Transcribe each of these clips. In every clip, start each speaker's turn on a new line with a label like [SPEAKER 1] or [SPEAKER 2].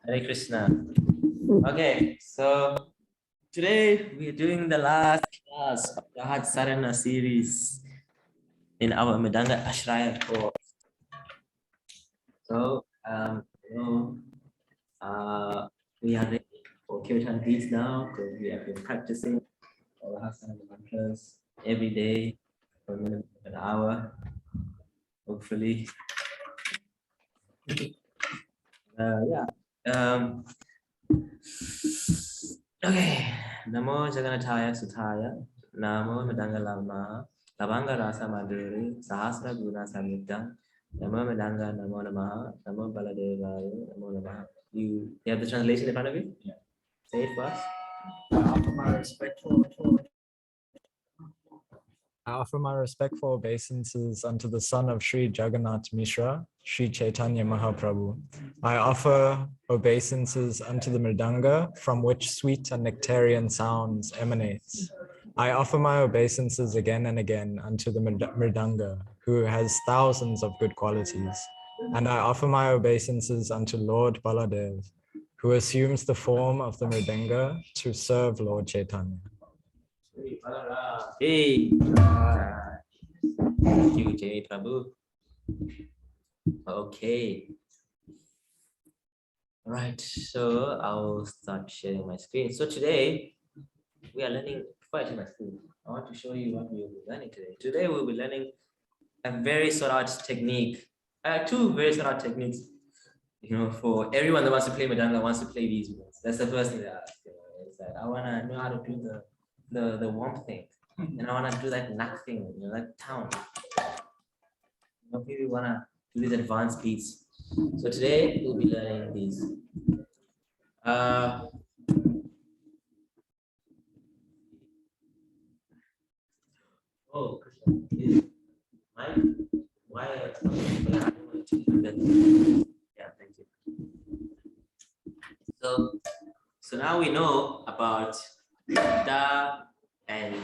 [SPEAKER 1] Hare Krishna. Okay, so today we're doing the last class of the sadhana series in our Mridanga Ashraya course. So, we are ready for kirtan beats now because we have been practicing our sadhana mantras every day for a minute, an hour, hopefully. Yeah. Okay. Namo Jagannathaya Sutaya. Namo Mridanga Lama. Labanga Rasa Madhuri. Sahasra Guna Samyukta. Namo Mridanga Namo Namaha. Namo Baladevaya. Namo Namaha. You have the translation in front of you? Yeah. Say it first.
[SPEAKER 2] I offer my respectful obeisances unto the son of Sri Jagannath Mishra, Sri Chaitanya Mahaprabhu. I offer obeisances unto the Mridanga, from which sweet and nectarian sounds emanates. I offer my obeisances again and again unto the Mridanga, who has thousands of good qualities. And I offer my obeisances unto Lord Baladev, who assumes the form of the Mridanga to serve Lord Chaitanya.
[SPEAKER 1] Hey. Thank you, Jay Prabhu. Okay. All right, so I'll start sharing my screen. So today we are learning, before I share my screen, I want to show you what we will be learning today. Today we'll be learning a very sought out technique, two very sought out techniques, for everyone that wants to play Mridanga, wants to play these ones. That's the first thing that I ask. It's like, I want to know how to do the warm thing. And I want to do that knack thing, that town. People want to do these advanced beats. So today we'll be learning these. Oh, Krishna, why are some people not going to do that? Yeah, thank you. So now we know about da and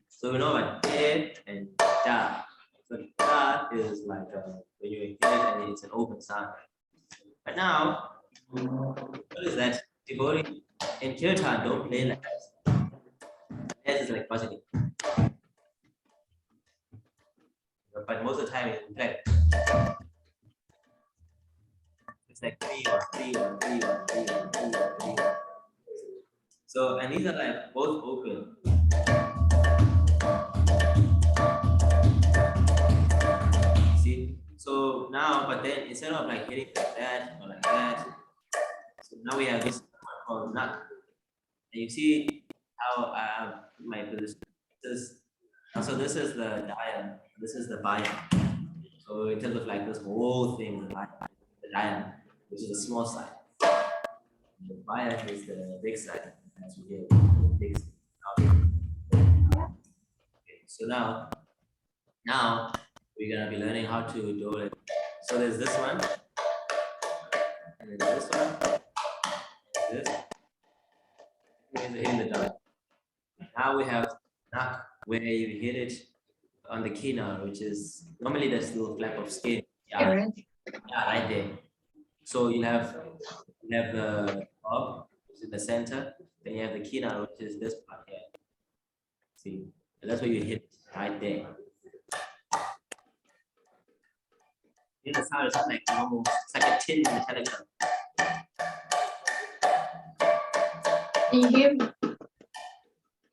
[SPEAKER 1] so we know about de and da. So da is like when you hit it and it's an open sound. But now, what is that? Devotee in kirtan don't play like that. This is like positive. But most of the time it's play. It's like 3 1 3 1 3 1 3 1 3 1 3 1. So and these are like both open. See? So now, but then instead of like hitting like that or like that, so now we have this called knack. And you see how I have my position. So this is the Dayan, this is the bayan. So in terms of like this whole thing, the Dayan, which is the small side. The bayan is the big side, as we get the big side. Okay, so now we're gonna be learning how to do it. So there's this one, and then this one, and this. Hitting the dot. Now we have knack, where you hit it on the kinar, which is normally this little flap of skin. Yeah, right there. So you have the top, which is the center. Then you have the kinar, which is this part here. See, and that's where you hit right there. The sound is like normal. It's like a tin metallic sound.
[SPEAKER 3] Can you hear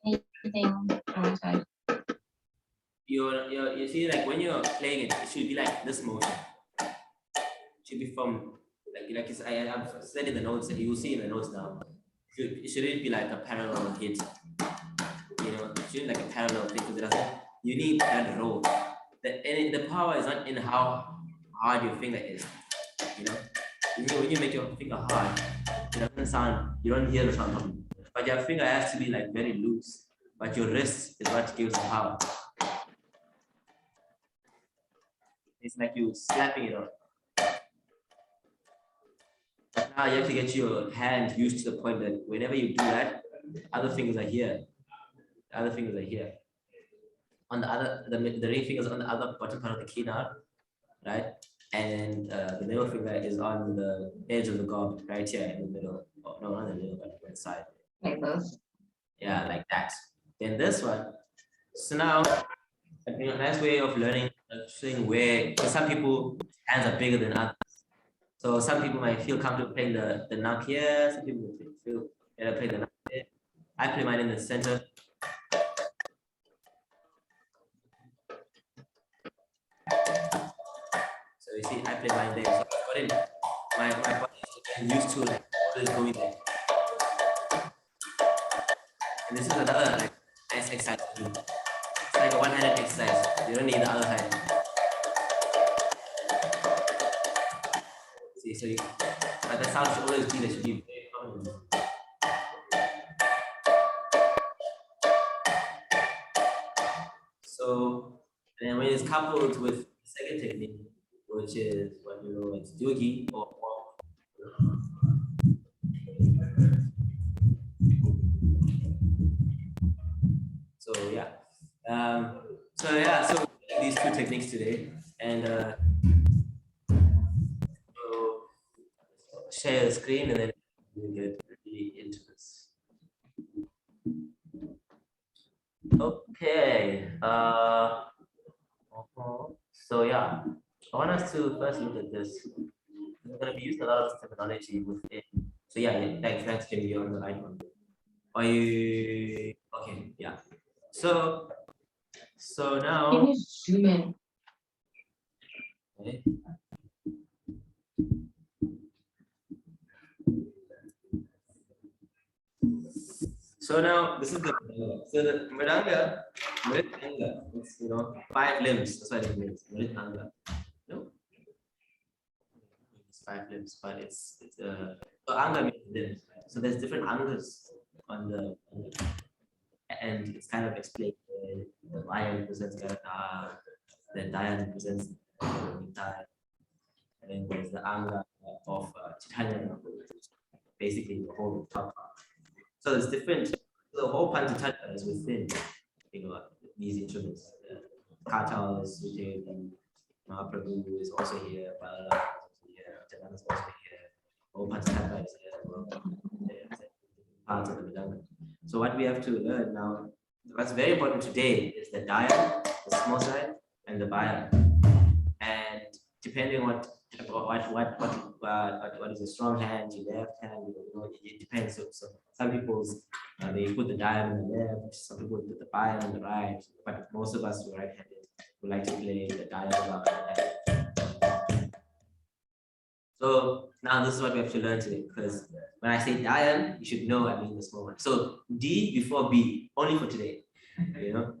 [SPEAKER 3] anything outside?
[SPEAKER 1] You see, like when you're playing it, it should be like this motion. It should be from like it's, I've said in the notes, and you will see in the notes now. It shouldn't be like a parallel hit. It shouldn't like a parallel thing because it doesn't. You need that roll. The power is not in how hard your finger is. When you make your finger hard, it doesn't sound. You don't hear the sound. But your finger has to be like very loose. But your wrist is what gives the power. It's like you slapping it on. But now you have to get your hand used to the point that whenever you do that, other fingers are here. The other fingers are here. On the other, the ring fingers on the other bottom part of the kinar, right? and the middle finger is on the edge of the gob, right here in the middle. Oh, no, not in the middle, but on the side.
[SPEAKER 3] Like this.
[SPEAKER 1] Yeah, like that. Then this one. So now, a nice way of learning, showing where, because some people hands are bigger than others. So some people might feel comfortable playing the nub here. Some people feel better playing the nub here. I play mine in the center. So you see, I play mine there. So my body is used to like always going there. And this is another like nice exercise to do. It's like a one-handed exercise. You don't need the other hand. See, so but the sound should always be there, should be very common. So then when it's coupled with the second technique, which is what you know it's dugi or so yeah. So these two techniques today, and so share the screen and then we'll get really into this. Okay. So yeah, I want us to first look at this. We're going to be using a lot of terminology within. So yeah, thanks, Jimmy. You're on the right one. Are you okay? Yeah. So now.
[SPEAKER 3] Can you zoom in?
[SPEAKER 1] Okay. So now this is the Mridanga, it's 5 limbs. That's what it means. Mridanga. No, it's 5 limbs, but it's so anga means limbs. Right? So there's different angas on the and it's kind of explained. The bayan represents kirtana, the Dayan represents Dayan, and then there's the anga of chutki, basically the whole top. So there's different. The whole Panchatattva is within, these instruments. Kartal is within, Mahaprabhu is also here, Bala is also here, Jagan is also here. Whole Panchatattva is here as well. Parts of the Mridanga. So what we have to learn now, what's very important today is the Dayan, the small side, and the bayan. And depending what is a strong hand, your left hand, it depends. So some people they put the Dayan on the left, some people put the bayan on the right, but most of us who are right-handed who like to play the Dayan on the left. So now this is what we have to learn today, because when I say Dayan, you should know I mean the small one. So D before B, only for today.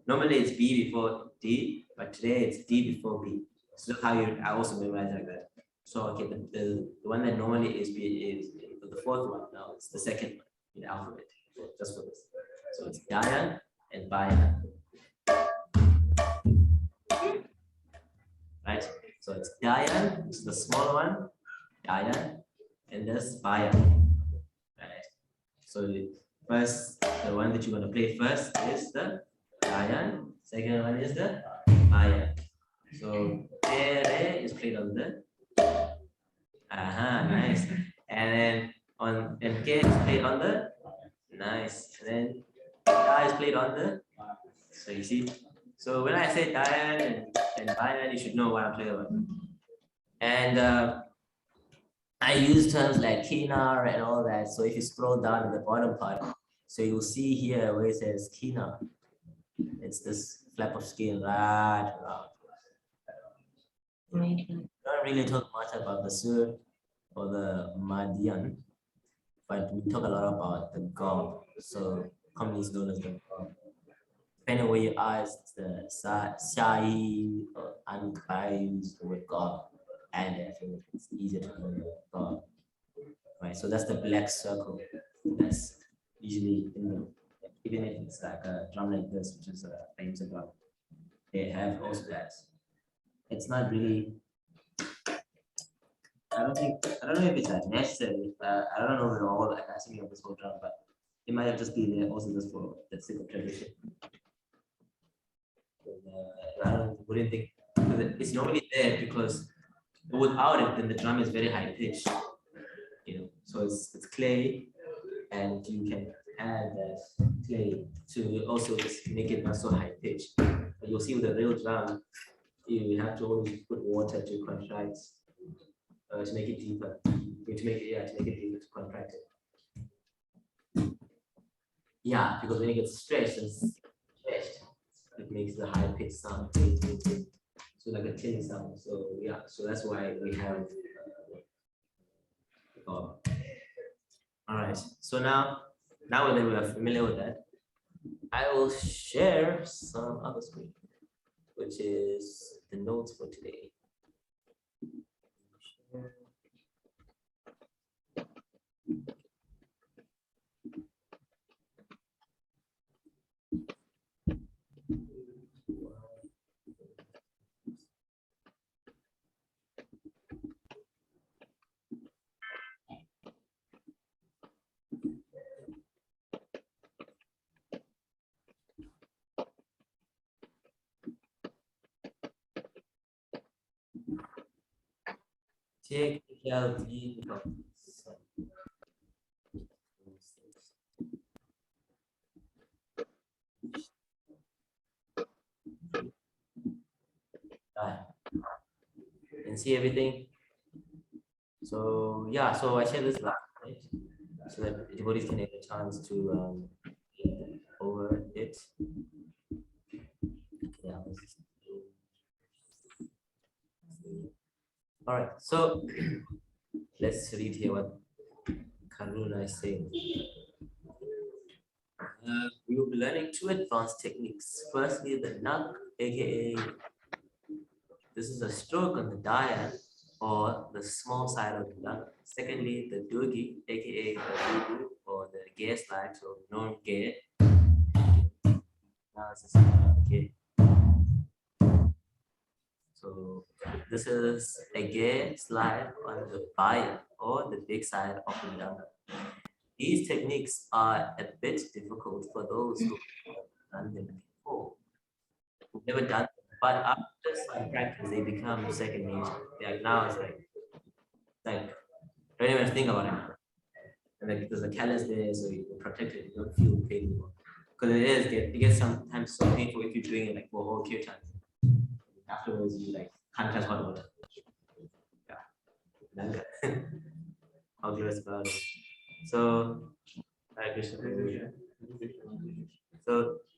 [SPEAKER 1] Normally it's B before D, but today it's D before B. So that's how I also memorize like that. So okay, the one that normally is B is the fourth one. Now it's the second one in the alphabet, just for this. So it's Dayan and bayan. Right? So it's Dayan, it's the small one, Dayan, and this bayan. Right? So first, the one that you're going to play first is the Dayan, second one is the bayan. So Tere is played on the nice. And then and K is played on the nice. And then Da is played on the, so you see. So when I say Dayan and bayan, you should know what I'm playing about. And I use terms like kinar and all that. So if you scroll down in the bottom part, so you'll see here where it says kinar. It's this flap of skin right around. We don't really talk much about the sur or the madian, but we talk a lot about the gob. So commonly it's known as the gob. Depending on where you are, it's the shai or ankai use the word gob, and I think it's easier to know the gob. Right, so that's the black circle. That's usually in the, even if it's like a drum like this, which is a famous drum, they have also that. It's not really. I don't know if it's necessary. I don't know the whole anatomy of this whole drum, but it might have just been there also just for the sake of tradition. I wouldn't think it's normally there because But without it, then the drum is very high pitched. You know, so it's clay, and you can add that clay to also just make it not so high pitched. But you'll see with the real drum, you have to always put water to contract, to make it deeper. To make it deeper to contract it. Yeah, because when it gets stretched, it makes the high pitch sound. So like a tin sound. So yeah, so that's why we have. All right. So now that we are familiar with that, I will share some other screen, which is the notes for today. Take out the and see everything. So yeah, so I shared this last night so that devotees can have a chance to read over it. Yeah. All right, so let's read here what Karuna is saying. We will be learning two advanced techniques. Firstly, the nak, aka this is a stroke on the Dayan or the small side of the lung. Secondly, the dugi, aka the gubu or the gear slide, so non gear. Now it's a okay. So this is a gear slide on the bayan or the big side of the lung. These techniques are a bit difficult for those who have done them before, who've never done them, but after some practice, they become second nature. Like now it's like don't even think about it. And like there's a callus there, so you protect it, you don't feel pain anymore. Because it gets sometimes so painful if you're doing it like for a whole kirtan. Afterwards, you like can't touch hot water. Yeah. How glorious about it. So, Krishna. So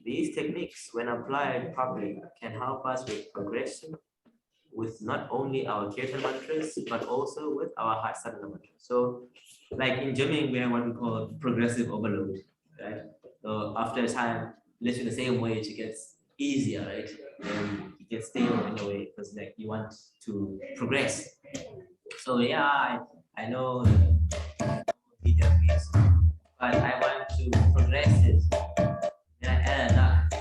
[SPEAKER 1] these techniques, when applied properly, can help us with progression with not only our kirtan mantras, but also with our heart sadhana mantras. So, like in gymming, we have what we call progressive overload, right? So after a time, literally the same weight, it gets easier, right? And it gets stable in a way because like you want to progress. So yeah, I know but I want to progress it. Then I add a knock.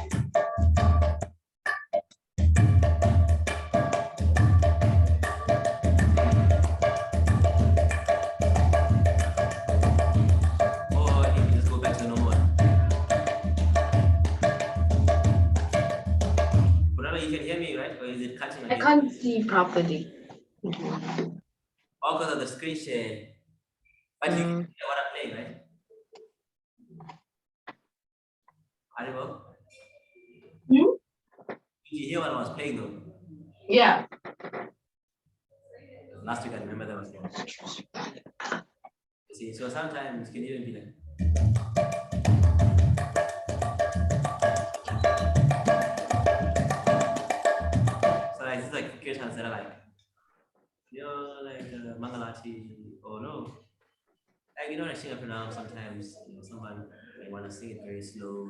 [SPEAKER 1] Or you can just go back to normal one. Purnama, you can hear me, right? Or is it catching again?
[SPEAKER 3] I can't see properly.
[SPEAKER 1] All because of the screen share. But you can hear what I'm playing, right? Audible? Did you hear what I was playing though?
[SPEAKER 3] Yeah.
[SPEAKER 1] Last week I remember that was there. You see, so sometimes it can even be like. So like this is like kirtans that are like, you know, like Mangalati or no. Like you know, I sing up and down sometimes. You know, someone may want to sing it very slow.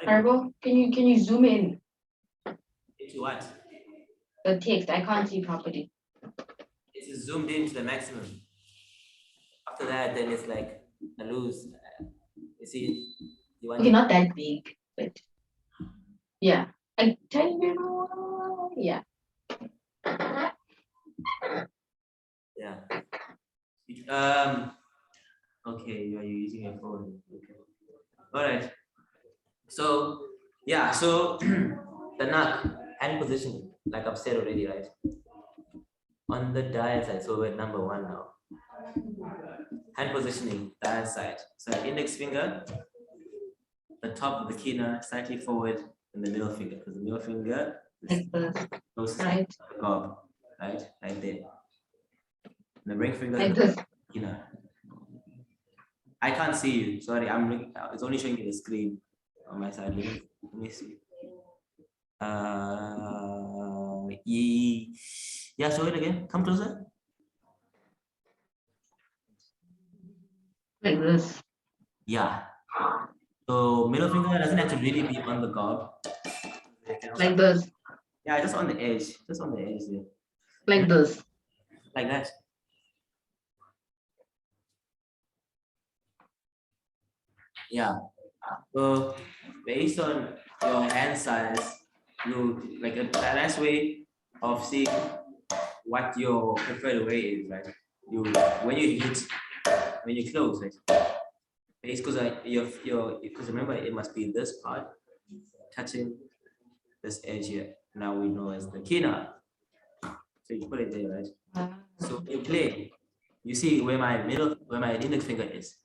[SPEAKER 3] Herbal, can you zoom in
[SPEAKER 1] Into what?
[SPEAKER 3] the text? I can't see properly.
[SPEAKER 1] It's zoomed in to the maximum. After that, then it's like a lose. You see, you want
[SPEAKER 3] Okay, not that big, but yeah. I tell you, yeah.
[SPEAKER 1] Yeah. Okay, are you using your phone? Okay. All right. So yeah, so the nak hand position, like I've said already, right? on the Dayan side. So we're at number 1 now. Hand positioning, Dayan side. So index finger, the top of the kinar, slightly forward, and the middle finger, because the middle finger is closest to the gob, right there. And the ring finger is the kinar. I can't see you. Sorry, I'm looking. It's only showing you the screen on my side. Let me see. Yeah, show it again. Come closer.
[SPEAKER 3] Like this.
[SPEAKER 1] Yeah. So middle finger doesn't have to really be on the gob.
[SPEAKER 3] Like this.
[SPEAKER 1] Yeah, just on the edge. Just on the edge there.
[SPEAKER 3] Like this.
[SPEAKER 1] Like that. Yeah. So based on your hand size, you like a nice way of seeing what your preferred way is, right? You when you close, right? It's because because remember it must be this part touching this edge here. Now we know as the kinar. So you put it there, right? So you play, you see where my index finger is,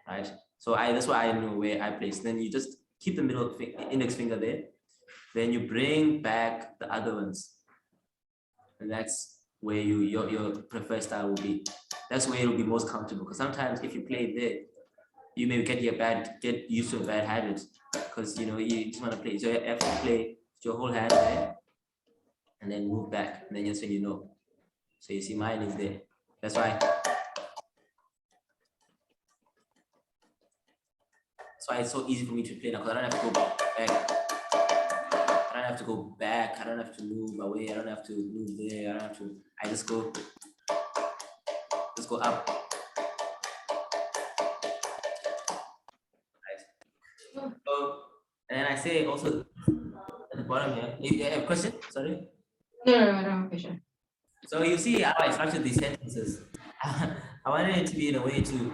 [SPEAKER 1] right? So that's why I know where I place. Then you just keep the index finger there. Then you bring back the other ones, and that's where your preferred style will be. That's where it'll be most comfortable. Because sometimes if you play there, you may get used to a bad habit. Because you just want to play. So you have to play your whole hand there, and then move back, and then just when you know. So you see mine is there. That's why. That's why it's so easy for me to play now, because I don't have to go back. I don't have to go back. I don't have to move away. I don't have to move there. I don't have to. I just go up. Right. So, and then I say also at the bottom here. You have a question? Sorry.
[SPEAKER 3] No question.
[SPEAKER 1] So you see how I structured these sentences. I wanted it to be in a way to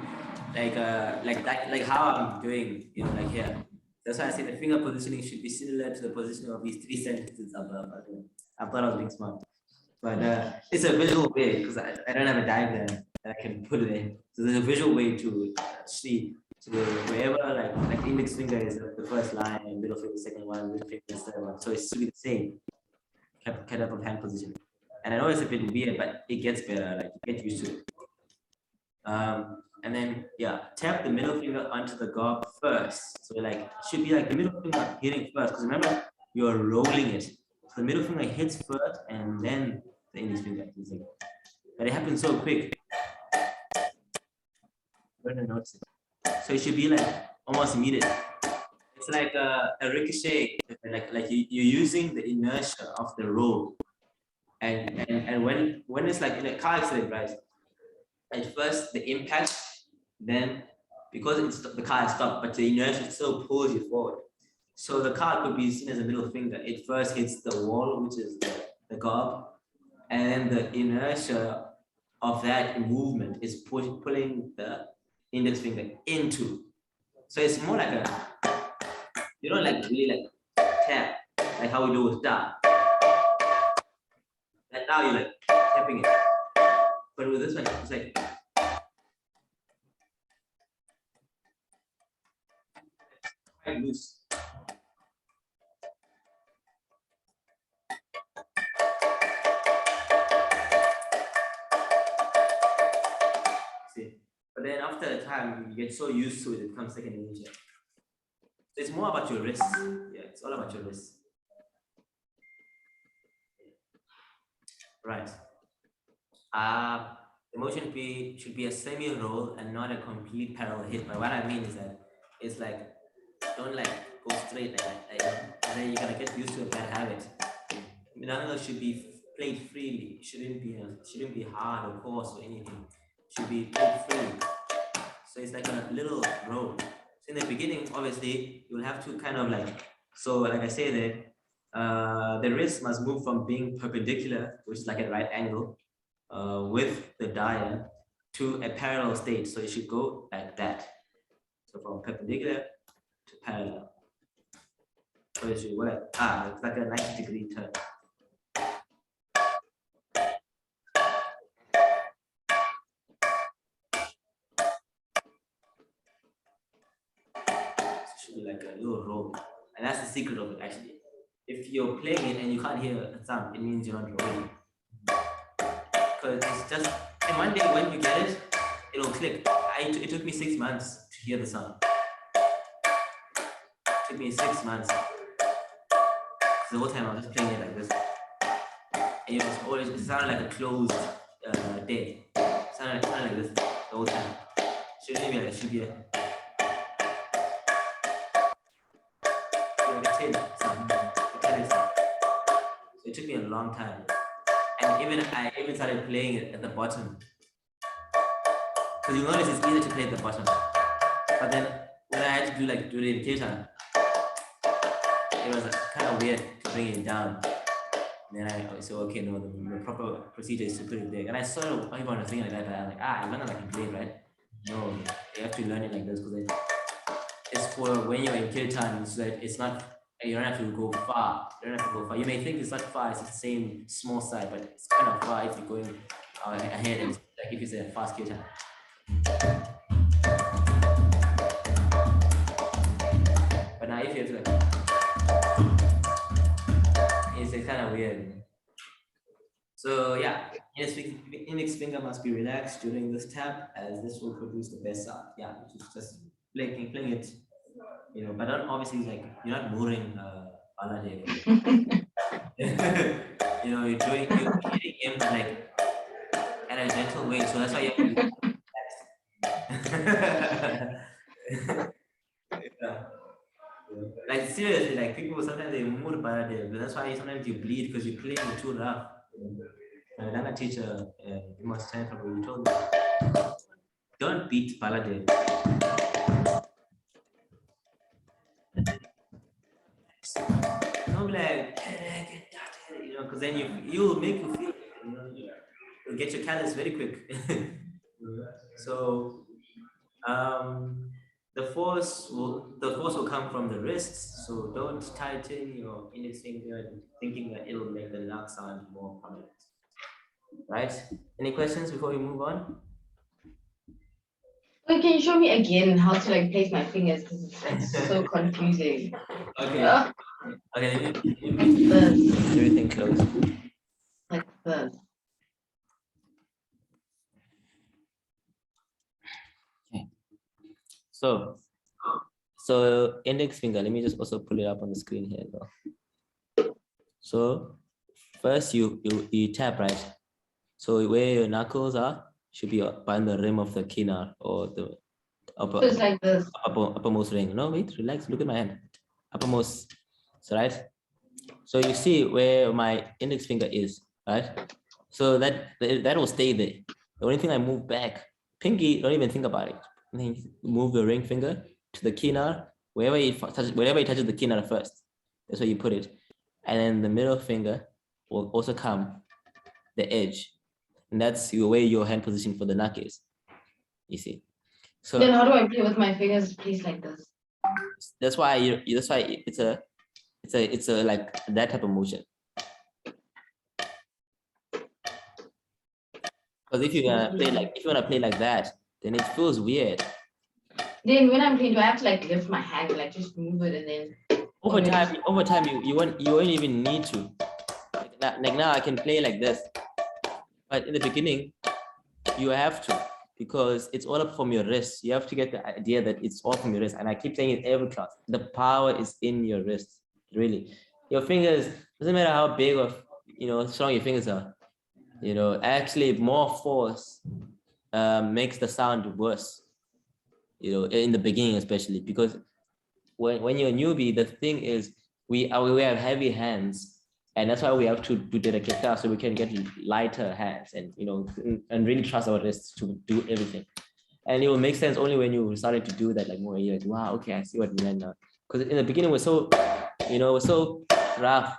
[SPEAKER 1] like how I'm doing, like here. That's why I say the finger positioning should be similar to the positioning of these 3 sentences above. I thought I was being smart. But it's a visual way because I don't have a diagram that I can put it in. So there's a visual way to see. So wherever like index finger is the first line, middle finger second one, ring finger is third one. So it should be the same kind of hand position. And I know it's a bit weird, but it gets better. Like you get used to it. And then tap the middle finger onto the gob first. So like it should be like the middle finger hitting first, because remember you're rolling it. So the middle finger hits first and then the index finger. But it happens so quick. You're gonna notice it. So it should be like almost immediate. It's like a ricochet, like you're using the inertia of the roll. And when it's like in a car accident, right? At first the impact, then because the car has stopped, but the inertia still pulls you forward. So the car could be seen as a middle finger. It first hits the wall, which is the gob, and then the inertia of that movement is pulling the index finger into. So it's more like you don't like really like tap, like how we do with da. And now you're like tapping it. But with this one, it's like quite loose. See, but then after a time, you get so used to it, it becomes second nature. So it's more about your wrists. Yeah, it's all about your wrists. Right. The motion should be a semi-roll and not a complete parallel hit. But what I mean is that it's like don't like go straight like and then you're gonna get used to a bad habit. Mridanga should be played freely. It shouldn't be hard or coarse or anything. It should be played freely. So it's like a little roll. So in the beginning, obviously, you'll have to kind of like I say there, the wrist must move from being perpendicular, which is like at right angle, with the Dayan, to a parallel state. So it should go like that. So from perpendicular to parallel. So it should work. It's like a 90-degree turn. should be like a little roll. And that's the secret of it actually. If you're playing it and you can't hear a sound, it means you're not rolling. Because it's just, and one day when you get it, it'll click. It took me 6 months to hear the sound. It took me 6 months. The whole time I was just playing it like this. And it was always, it sounded like a closed day. It sounded like this the whole time. Shouldn't be like, it should be like a 10 sound. So it took me a long time. And I even started playing it at the bottom. Because you notice it's easier to play at the bottom. But then when I had to do it in kirtana, it was kind of weird to bring it down. And then I said, okay, no, the proper procedure is to put it there. And I sort of I want to think like that, but I'm like, I learned that I can play it, right? No, you have to learn it like this because it's for when you're in kirtan, so that it's not, you don't have to go far. You may think it's not far, it's the same small side, but it's kind of far if you're going ahead and like if it's a fast kirtan. But now if you have to it's kind of weird. So yeah, index finger must be relaxed during this tap as this will produce the best sound. Yeah, which is just playing it, but don't obviously like you're not mooring Baladev. You're hitting him like at a gentle way, so that's why you have to yeah. Like seriously, like people sometimes they moor Baladev, but that's why sometimes you bleed because you're playing it too rough. Another teacher, you must stand from where you told me, don't beat Baladev. Don't be like, because then you'll make you feel, you'll get your callus very quick. So, the force will come from the wrists. So don't tighten your index finger thinking that it'll make the knock sound more prominent. Right? Any questions before we move on?
[SPEAKER 3] Wait, can you show me again how to like place my fingers? Because it's like so confusing.
[SPEAKER 1] Okay. Okay, let me
[SPEAKER 3] Like this.
[SPEAKER 1] everything close.
[SPEAKER 3] Like this.
[SPEAKER 1] Okay. So index finger, let me just also pull it up on the screen here as well. So first you tap, right? So where your knuckles are should be by the rim of the kinar or the upper,
[SPEAKER 3] So it's like this.
[SPEAKER 1] uppermost ring. No, wait, relax, look at my hand. Uppermost, so right? So you see where my index finger is, right? So that will stay there. The only thing I move back, pinky, don't even think about it. And then move the ring finger to the kinar, wherever it touches the kinar first. That's where you put it. And then the middle finger will also come the edge. And that's the way your hand position for the knuck is. You see. So
[SPEAKER 3] then how do I play with my fingers placed like this?
[SPEAKER 1] That's why it's a like that type of motion. Because if you wanna play like that, then it feels weird.
[SPEAKER 3] Then when I'm playing, do I have to like lift my hand, like just move it, and then
[SPEAKER 1] Over time, you won't even need to. Like now, I can play like this, but in the beginning, you have to because it's all up from your wrist. You have to get the idea that it's all from your wrist, and I keep saying it every class. The power is in your wrist, really. Your fingers doesn't matter how big or strong your fingers are. Actually, more force makes the sound worse. In the beginning, especially because when you're a newbie, the thing is we have heavy hands, and that's why we have to do the kirtana so we can get lighter hands and and really trust our wrists to do everything. And it will make sense only when you started to do that like more years. Wow, okay, I see what you meant now. Because in the beginning we're so rough,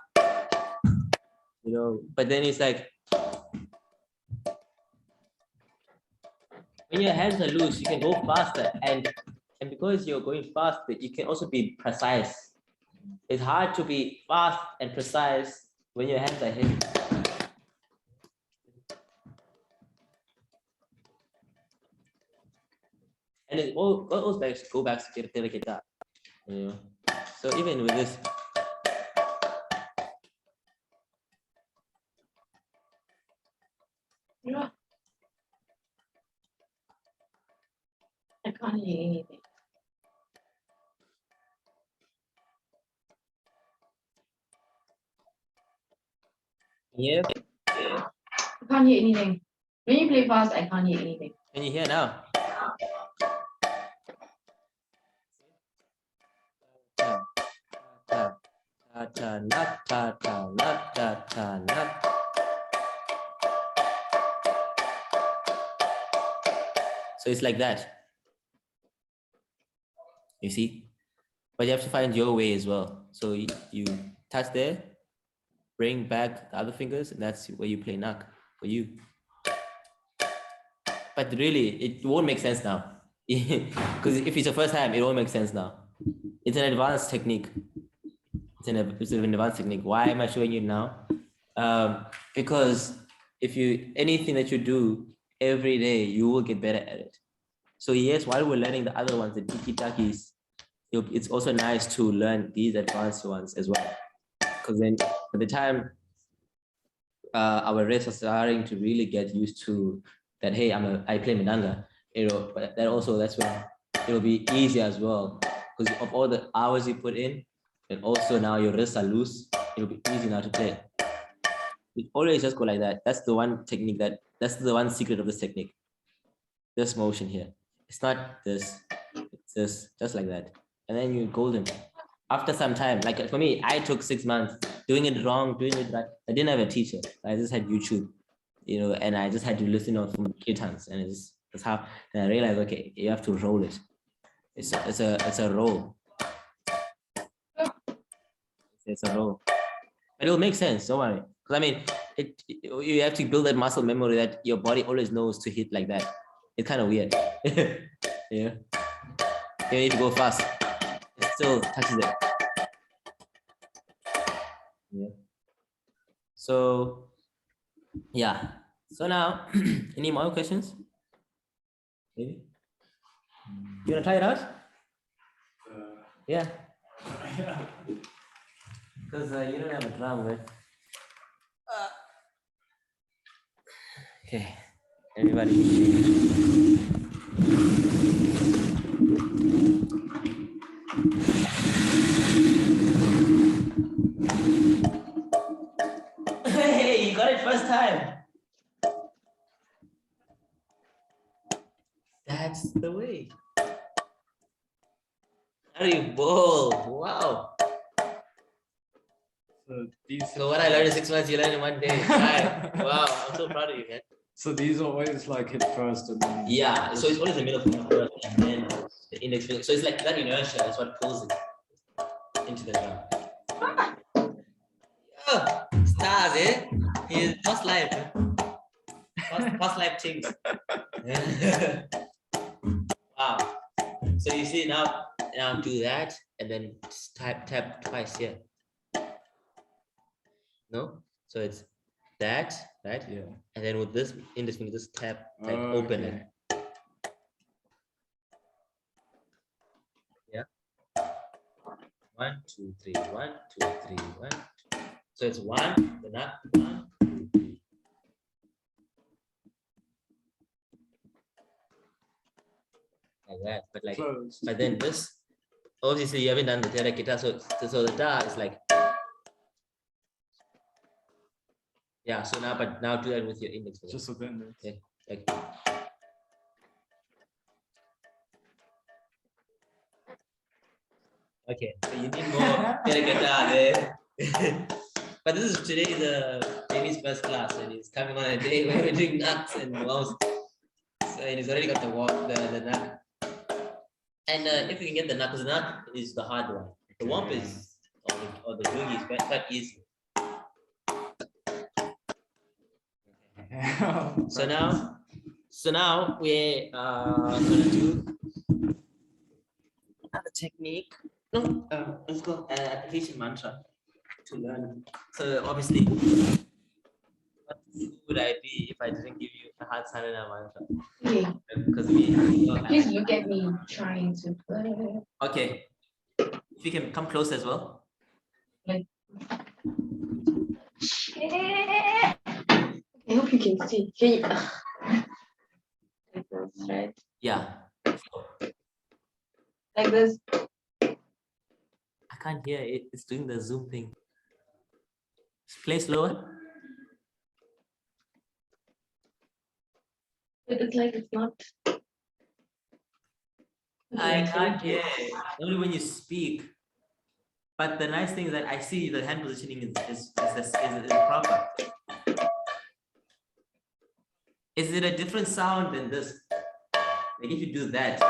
[SPEAKER 1] but then it's like when your hands are loose, you can go faster, and because you're going faster, you can also be precise. It's hard to be fast and precise when your hands are heavy. And it all goes back to kirtana. You know? So even with this,
[SPEAKER 3] Yeah. I can't hear anything.
[SPEAKER 1] yeah,
[SPEAKER 3] I can't hear anything. When you play fast, I can't hear anything.
[SPEAKER 1] can you hear now? Ta, ta, ta, ta, nat, ta, ta, nat, ta, ta, nat. So it's like that. You see? But you have to find your way as well. So you touch there, bring back the other fingers, and that's where you play nak for you. But really, it won't make sense now. Because if it's your first time, it won't make sense now. It's an advanced technique. It's an advanced technique. Why am I showing you now? Because if you anything that you do every day, you will get better at it. So yes, while we're learning the other ones, the tiki-takis, it's also nice to learn these advanced ones as well. Because then by the time our wrists are starting to really get used to that, hey, I play Mridanga, but that's when it'll be easier as well. Because of all the hours you put in, and also now your wrists are loose, it'll be easy now to play. It always just go like that. That's the one technique that's the one secret of this technique. This motion here. It's not this, it's this, just like that. And then you're golden. After some time, like for me, I took 6 months doing it wrong, doing it right. I didn't have a teacher. I just had YouTube, and I just had to listen on from kirtans, and that's how. And I realized, okay, you have to roll it. It's a roll. It's a roll. But it'll make sense. Don't worry. Because I mean, you have to build that muscle memory that your body always knows to hit like that. It's kind of weird. Yeah. You need to go fast. It still touches it. Yeah. So, yeah. So now, any more questions? Maybe? You want to try it out? Yeah. Because you don't have a drum, right? Okay. Everybody. Hey, you got it first time. That's the way. How do you bowl? Wow. So what I learned in 6 months, you learned in 1 day. Right. Wow, I'm so proud of you, man.
[SPEAKER 2] So these are always like hit first and then
[SPEAKER 1] Yeah, so it's always the middle finger first and then the index finger. So it's like that inertia is what pulls it into the drum. Yeah, stars, eh? He's past life. Past life things. Wow. So you see now do that and then tap twice here. No? So it's that, right?
[SPEAKER 2] yeah.
[SPEAKER 1] And then with this index finger, just tap like open it. Yeah. 1, 2, 3, 1, 2, 3, 1. So it's 1, the nut, 1, 2, 3. Like that, but like,
[SPEAKER 2] Closed.
[SPEAKER 1] but then this, obviously you haven't done the Terra guitar, so the da is like, yeah. So now, but now do that with your index finger.
[SPEAKER 2] Just with the index.
[SPEAKER 1] Yeah, like. Okay, so you need more Terra guitar there. But this is today the baby's first class, and he's coming on a day where we're doing nuts and wows. So and he's already got the nut. And if we can get the nut, because the nut is the hard one. The womp is or the dugi is quite easy. So now we're gonna do another technique. No, let's go application mantra to learn. So obviously, what would I be if I didn't give you a hard sadhana mantra?
[SPEAKER 3] Okay.
[SPEAKER 1] Because
[SPEAKER 3] Please look at me trying to play.
[SPEAKER 1] Okay. If you can come close as well.
[SPEAKER 3] I hope you can see. Can you... Like this, right?
[SPEAKER 1] Yeah.
[SPEAKER 3] Like this.
[SPEAKER 1] I can't hear it. It's doing the zoom thing. Play slower.
[SPEAKER 3] It's like it's not.
[SPEAKER 1] I can't hear it. Only when you speak. But the nice thing is that I see the hand positioning is proper. Is it a different sound than this? Like if you do that,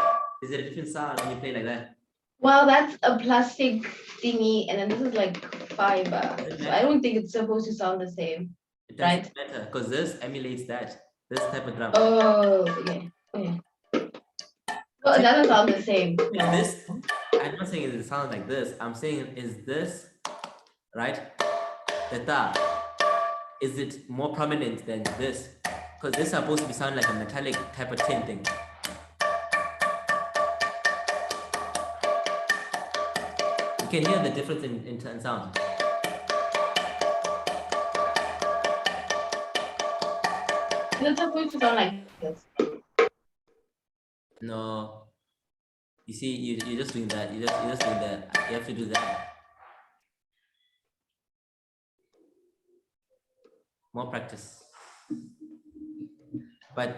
[SPEAKER 1] is it a different sound when you play like that?
[SPEAKER 3] Well, that's a plastic thingy, and then this is like fiber. So I don't think it's supposed to sound the same.
[SPEAKER 1] It doesn't matter because this emulates that. This type of drum.
[SPEAKER 3] Oh, okay. Okay. Well, it doesn't sound the same.
[SPEAKER 1] Is this? I'm not saying it sounds like this. I'm saying is this right? The ta. Is it more prominent than this? Because this is supposed to be sound like a metallic type of tin thing. You can hear the difference in sound.
[SPEAKER 3] It's supposed to sound like this.
[SPEAKER 1] No. You see, you're just doing that. You're just doing that. You have to do that. More practice. But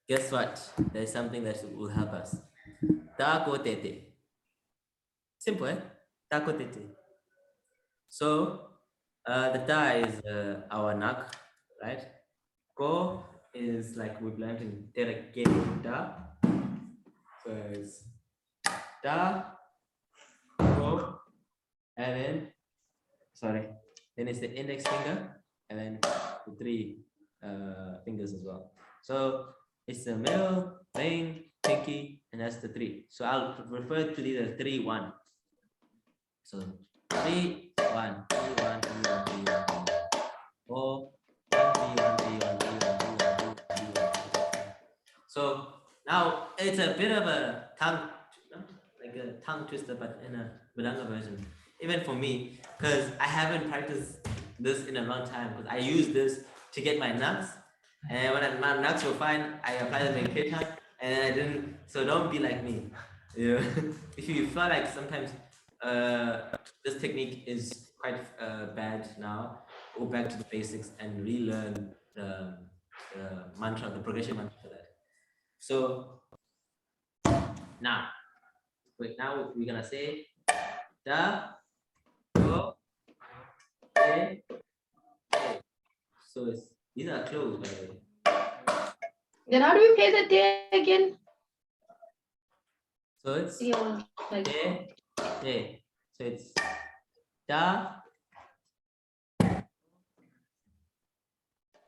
[SPEAKER 1] guess what? There's something that will help us. Ta ko tete. Simple, eh? Ta ko tete. So the ta is our nak, right? Ko is like we learned in da. So it's da, ko, and then then it's the index finger, and then the three fingers as well. So it's the middle, ring, pinky, and that's the three. So I'll refer to these as 3, 1. So 3, 1, 3, 1, 3, 1, 3, 1, 3, 1. 4, 1, 3, 1, 3, 1, 3, 1, 3, 1, 3, 1, 3, 1. So now it's a bit of a tongue twister, but in a Mridanga version. Even for me, because I haven't practiced this in a long time, because I use this to get my nuts, and when my nuts were fine, I applied them in kirtana, and I didn't. So don't be like me. You know? If you feel like sometimes this technique is quite bad now, go back to the basics and relearn the mantra, the progression mantra for that. So now we're gonna say da, go, de, de. So these are closed, by the way.
[SPEAKER 3] Then how do we play the day again?
[SPEAKER 1] So it's
[SPEAKER 3] Yeah, like
[SPEAKER 1] de, de. So it's da,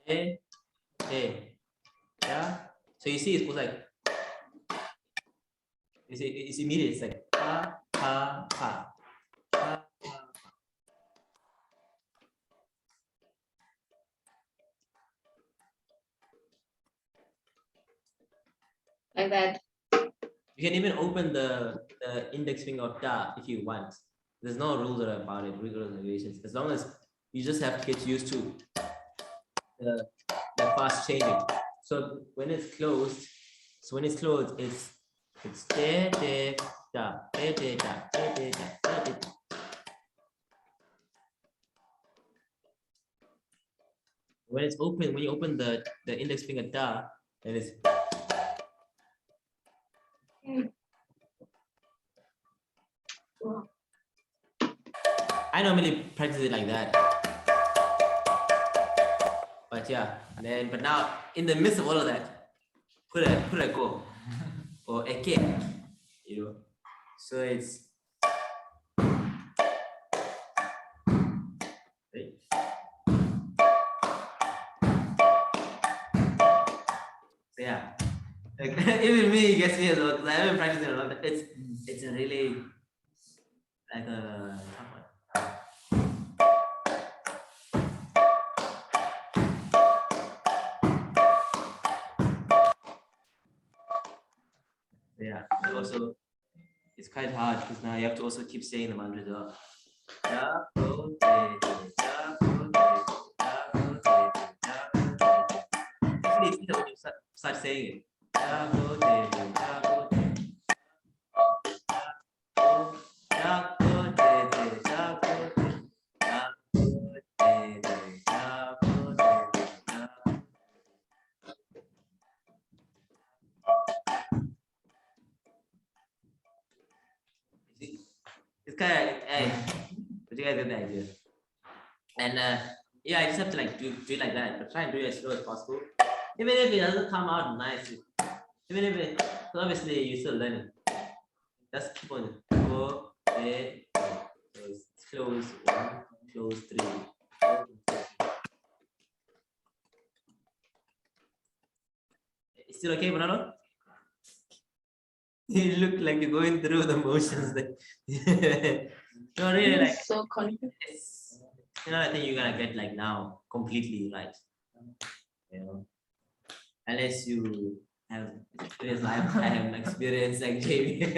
[SPEAKER 1] de, de, da. So you see, it's like it's immediate. It's like pa, pa, pa. Pa, pa.
[SPEAKER 3] that.
[SPEAKER 1] You can even open the index finger of da if you want. There's no rules about it, rules and regulations. As long as you just have to get used to the fast changing. So when it's closed, it's de de da de de da de de da de de. When it's open, when you open the index finger da, then it's I normally practice it like that. But yeah, but now in the midst of all of that, put a go or a K, you know. So it's right. So yeah, like even me gets me as well because I haven't practiced it a lot. It's a really like a tough one. Yeah, also it's quite hard because now you have to also keep saying the mantra as well. Actually, it's when you start saying it. It's kind of, but you guys get the idea. And yeah, I just have to like do it like that, but try and do it as slow as possible. Even if it doesn't come out nice, even if it, so obviously you're still learning. Just keep on go, there, so it's close one, close three. It's still okay, Bernardo? You look like you're going through the motions. No, really,
[SPEAKER 3] I'm
[SPEAKER 1] like
[SPEAKER 3] so confused.
[SPEAKER 1] you know, I think you're gonna get like now completely right. You know, unless you have experience lifetime experience like Jamie.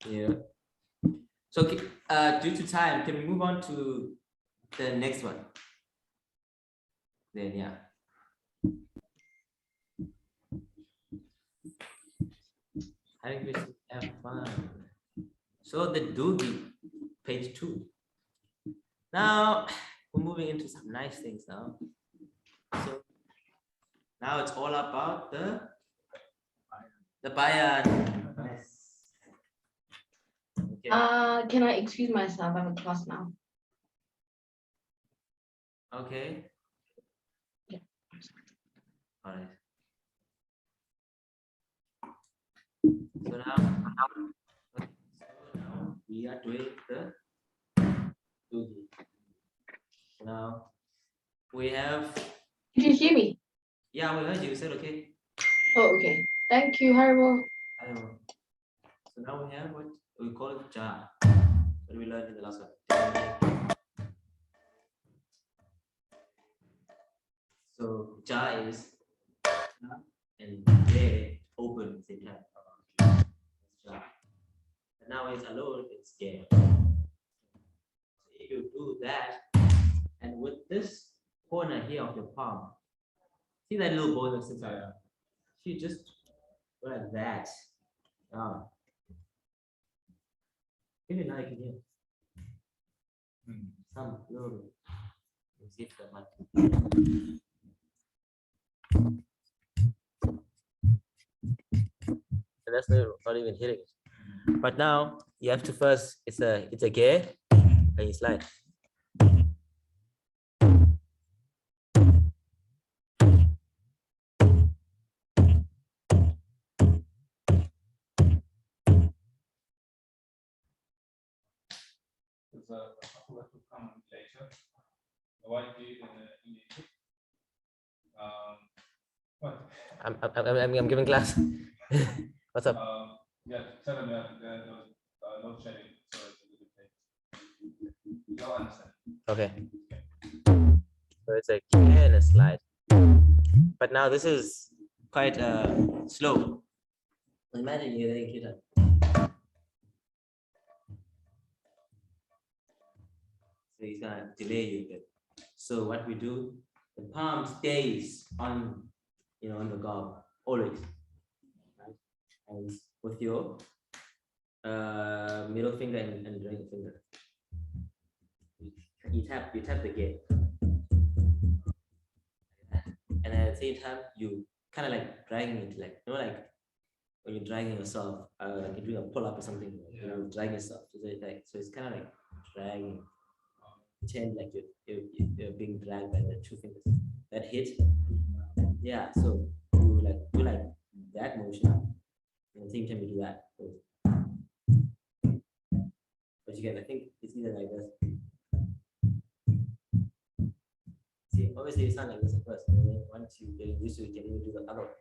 [SPEAKER 1] Yeah. So, due to time, can we move on to the next one? Then, yeah. I think we should have fun. So the dugi, page 2. Now we're moving into some nice things now. So now it's all about the bayan. Yes. Okay.
[SPEAKER 3] Can I excuse myself? I have a class now.
[SPEAKER 1] Okay.
[SPEAKER 3] Yeah.
[SPEAKER 1] All right. So now we are doing the dugi. Now we have.
[SPEAKER 3] Did you hear me?
[SPEAKER 1] Yeah, we heard you. You said okay.
[SPEAKER 3] Oh, okay. Thank you, Haribo.
[SPEAKER 1] I don't know. So now we have what we call it ja. What we learned in the last one. So ja is and there open same time. Ja. And now it's alone, it's there. So if you do that, and with this corner here of your palm, see that little bone that sits out? You just go like that. Maybe now you can hear some little bit. And that's not even hitting it. But now you have to first, it's a gear and you slide.
[SPEAKER 4] There's a couple that will come later. The white dude in the what?
[SPEAKER 1] I'm giving class. What's up?
[SPEAKER 4] Yeah, tell them that there was no shedding, so it's a little bit. You'll understand.
[SPEAKER 1] Okay. So it's a gear and a slide. But now this is quite slow. Imagine you're doing kirtana. So he's gonna delay you a bit. So what we do, the palm stays on, on the gob always, right? And with your middle finger and ring finger, you tap the gate, and at the same time you kind of like dragging it, like like when you're dragging yourself, like you're doing a pull up or something, dragging yourself. So it's kind of like dragging. Pretend like you're being dragged by the two fingers that hit. Yeah, so you like do like that motion, and at the same time you do that. But you can, I think it's either like this. See, obviously you sound like this at first, and then once you get used to it, you can even do the other one.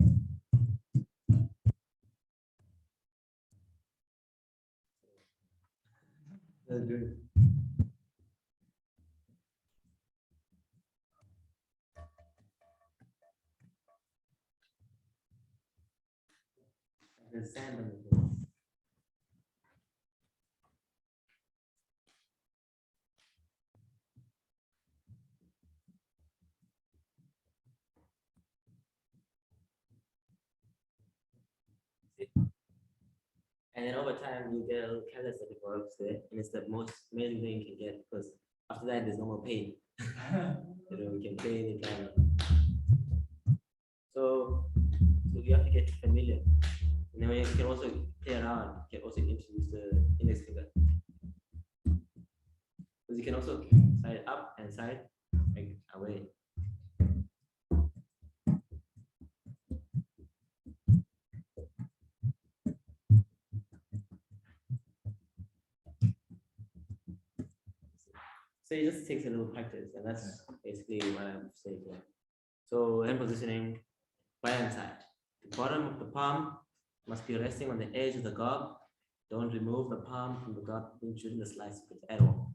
[SPEAKER 1] That's good. The sand on the floor. And then over time, you get a little callus that develops there, and it's the most amazing thing you can get because after that, there's no more pain. You can play anytime. So you have to get familiar. And then you can also play around, you can also introduce the index finger. Because you can also side up and side like away. So it just takes a little practice, and that's basically what I'm saying here. So hand positioning, bayan side. The bottom of the palm must be resting on the edge of the gob. Don't remove the palm from the gob during the slice at all.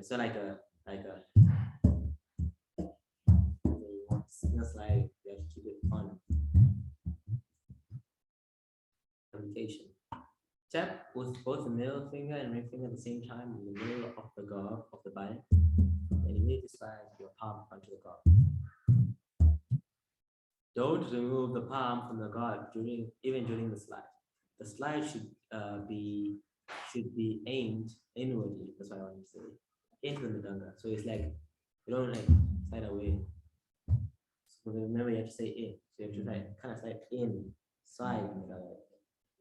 [SPEAKER 1] So like a single slide, you have to keep it on. Communication. Tap with both the middle finger and ring finger at the same time in the middle of the gob of the bayan. And immediately slide your palm onto the gob. Don't remove the palm from the gob even during the slide. The slide should be aimed inwardly. That's what I want to say. Into the Mridanga. So it's like you don't like slide away. So remember you have to say in. So you have to kind of slide inside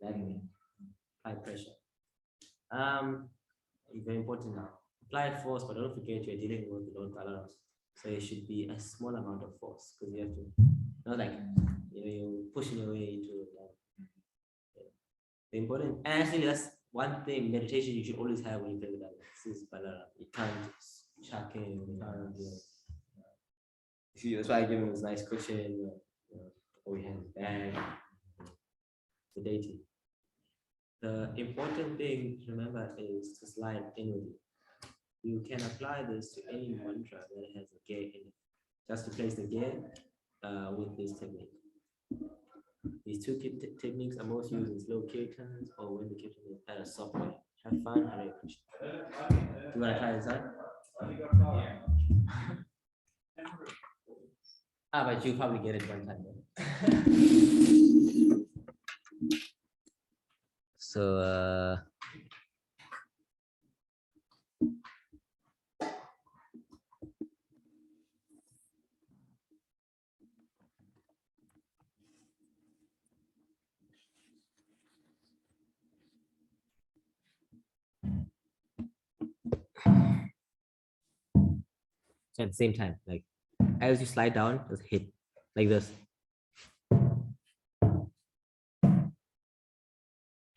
[SPEAKER 1] that way. Apply pressure. Very important now. Apply force, but don't forget you're dealing with the load tolerance. So it should be a small amount of force because you have to not like you're pushing your way into it. The important, and actually that's one thing meditation you should always have when you play with that. This is balara. You can't chuck in, you can't see, that's why I give him this nice cushion, or we have bag, the deity. The important thing to remember is to slide inwardly. You can apply this to any mantra that has a gear in it. Just to place the gear with this technique. These two techniques are most used in slow kirtans or when the kirtan is at a soft way. Have fun, Hare Krishna. You want to try this out? But you probably get it one time. So, so at the same time, like as you slide down, just hit like this.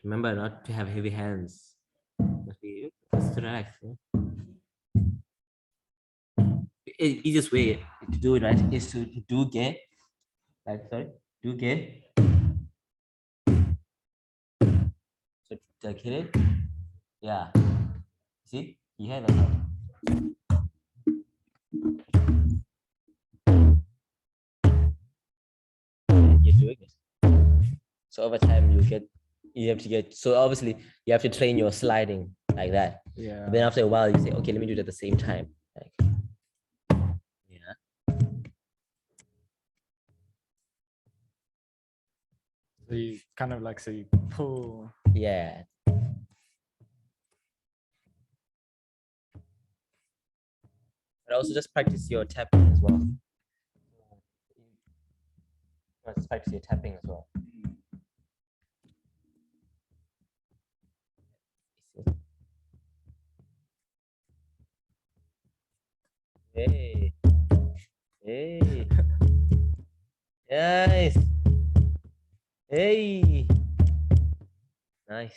[SPEAKER 1] Remember not to have heavy hands. Must be just relax. Easiest way to do it right is to do get. Like sorry, do get. So like hit it. Yeah. See, you have that. You're doing it. So over time you have to get, so obviously you have to train your sliding like that.
[SPEAKER 2] Yeah.
[SPEAKER 1] And then after a while you say, okay, let me do it at the same time. Like, yeah.
[SPEAKER 2] So you kind of like, so you pull.
[SPEAKER 1] Yeah. But also just practice your tapping as well. Just practice your tapping as well. Hey. Hey. Nice. Hey. Nice.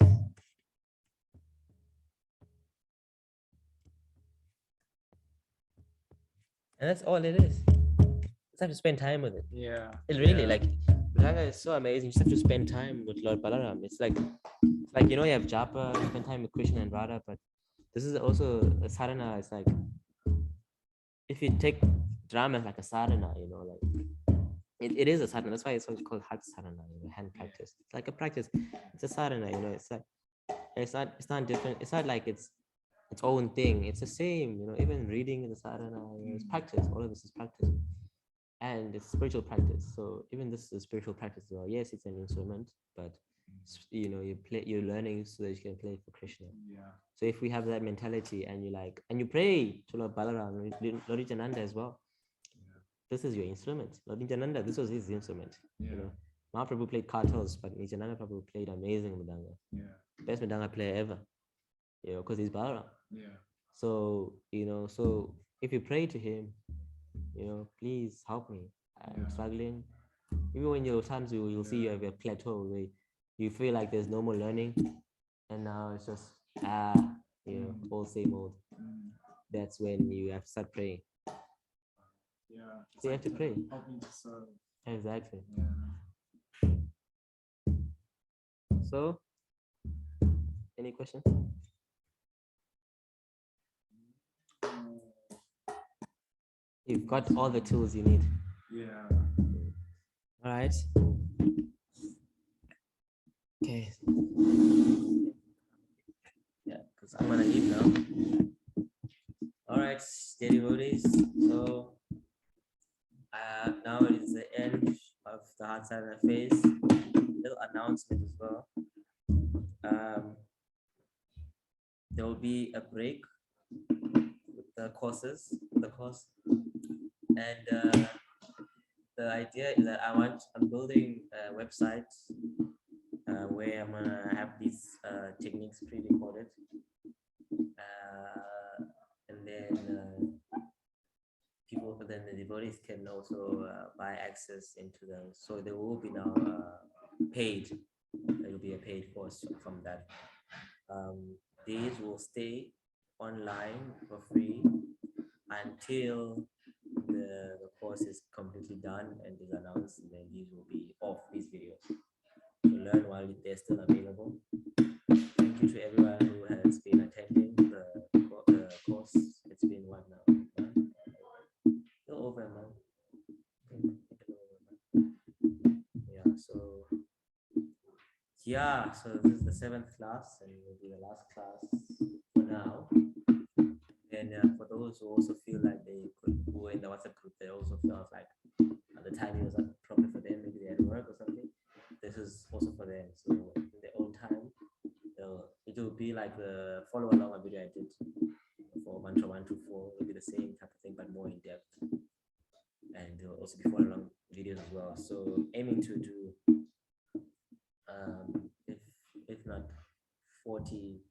[SPEAKER 1] And that's all it is. Just have to spend time with it.
[SPEAKER 2] Yeah.
[SPEAKER 1] It really
[SPEAKER 2] yeah.
[SPEAKER 1] like Mridanga is so amazing. You just have to spend time with Lord Balaram. It's like you have japa, you spend time with Krishna and Radha, but this is also a sadhana. It's like if you take drama as like a sadhana, like it is a sadhana. That's why it's always called heart sadhana, hand practice. It's like a practice. It's a sadhana, it's like it's not different. It's not like it's its own thing. It's the same, even reading in the sadhana, it's practice. All of this is practice. and it's spiritual practice. So even this is a spiritual practice as well. Yes, it's an instrument, but you're learning so that you can play for Krishna.
[SPEAKER 4] Yeah.
[SPEAKER 1] So if we have that mentality and you pray to Lord Balaram, Lord Nityananda as well.
[SPEAKER 4] Yeah.
[SPEAKER 1] This is your instrument. Lord Nityananda, this was his instrument.
[SPEAKER 4] Yeah.
[SPEAKER 1] You know, Mahaprabhu played kartals, but Nityananda Prabhu played amazing Mridanga.
[SPEAKER 4] Yeah.
[SPEAKER 1] Best Mridanga player ever. Because he's Balaram.
[SPEAKER 4] Yeah.
[SPEAKER 1] So, so if you pray to him, please help me. I'm struggling. Even when you'll see you have a plateau where you feel like there's no more learning, and now it's just all same old. That's when you have to start praying.
[SPEAKER 4] Yeah.
[SPEAKER 1] So you have to pray.
[SPEAKER 4] Help me to serve.
[SPEAKER 1] Exactly.
[SPEAKER 4] Yeah.
[SPEAKER 1] So, any questions? You've got all the tools you need.
[SPEAKER 4] Yeah.
[SPEAKER 1] All right. Okay. Yeah, because I'm gonna leave now. All right, dear devotees. So now it is the end of the heart sadhana phase. Little announcement as well. There will be a break with the course, and the idea is that I'm building a website where I'm gonna have these techniques pre-recorded, and then the devotees can also buy access into them. So there will be now paid. There will be a paid course from that. These will stay online for free until the course is completely done and is announced. And then these will be off, these videos, to learn while they're still available. Thank you to everyone who has been attending the course. It's been what now? A little over a month. So this is the 7th class, and it will be the last class for now. And for those who also feel like they could go in the WhatsApp group, they also felt like at the time it was not proper for them, maybe they had work or something. This is also for them. So in their own time, it will be like the follow along a video I did for mantra 1 to 4. It will be the same type of thing, but more in depth. And there will also be follow along videos as well. So aiming to do if not 40,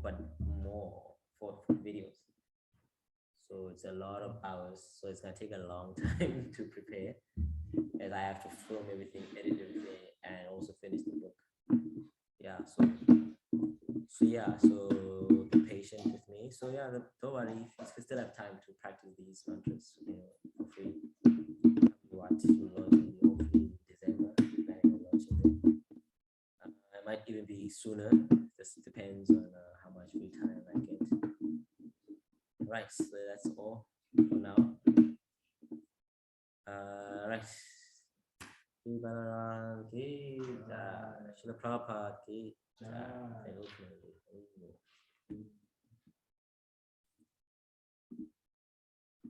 [SPEAKER 1] but more for videos. So it's a lot of hours. So it's gonna take a long time to prepare, as I have to film everything, edit everything, and also finish the book. Yeah. So be patient with me. So yeah, don't worry. You still have time to practice these mantras, for free. What you launch hopefully December. Planning on launching it. It might even be sooner. This depends on how much free time I get. Right, so that's all for now. Right. Balaram ki jai. Srila Prabhupada ki jai.